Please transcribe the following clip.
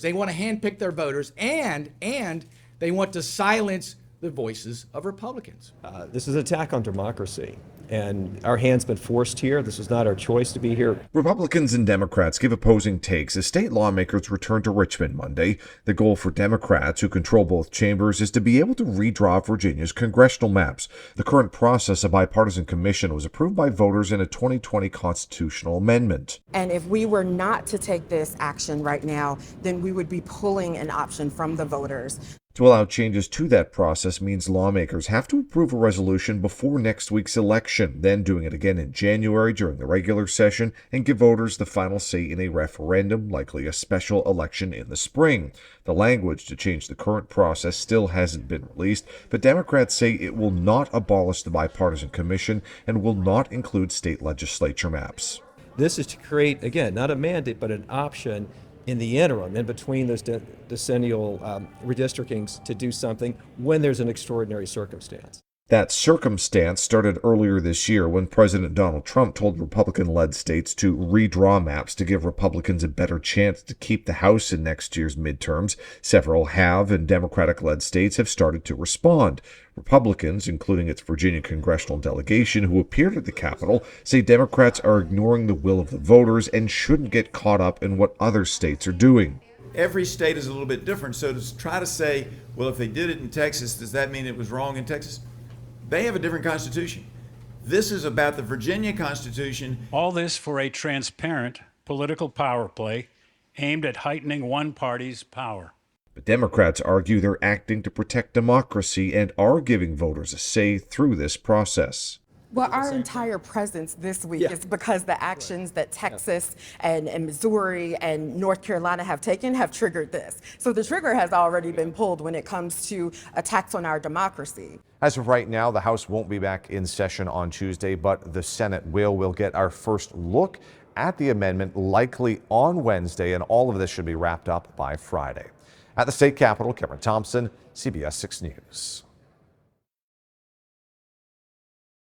They want to handpick their voters, and they want to silence the voices of Republicans. This is an attack on democracy, and our hand's been forced here. This was not our choice to be here. Republicans and Democrats give opposing takes as state lawmakers return to Richmond Monday. The goal for Democrats, who control both chambers, is to be able to redraw Virginia's congressional maps. The current process, a bipartisan commission, was approved by voters in a 2020 constitutional amendment. And if we were not to take this action right now, then we would be pulling an option from the voters. To allow changes to that process means lawmakers have to approve a resolution before next week's election, then doing it again in January during the regular session, and give voters the final say in a referendum, likely a special election in the spring. The language to change the current process still hasn't been released, but Democrats say it will not abolish the bipartisan commission and will not include state legislature maps. This is to create, again, not a mandate, but an option in the interim, in between those decennial redistrictings, to do something when there's an extraordinary circumstance. That circumstance started earlier this year when President Donald Trump told Republican-led states to redraw maps to give Republicans a better chance to keep the House in next year's midterms. Several have, and Democratic-led states have started to respond. Republicans, including its Virginia congressional delegation who appeared at the Capitol, say Democrats are ignoring the will of the voters and shouldn't get caught up in what other states are doing. Every state is a little bit different, so to try to say, well, if they did it in Texas, does that mean it was wrong in Texas? They have a different constitution. This is about the Virginia Constitution. All this for a transparent political power play aimed at heightening one party's power. But Democrats argue they're acting to protect democracy and are giving voters a say through this process. Well, our entire presence this week is because the actions that Texas and Missouri and North Carolina have taken have triggered this. So the trigger has already been pulled when it comes to attacks on our democracy. As of right now, the House won't be back in session on Tuesday, but the Senate will. We'll get our first look at the amendment likely on Wednesday, and all of this should be wrapped up by Friday. At the state capitol, Cameron Thompson, CBS 6 News.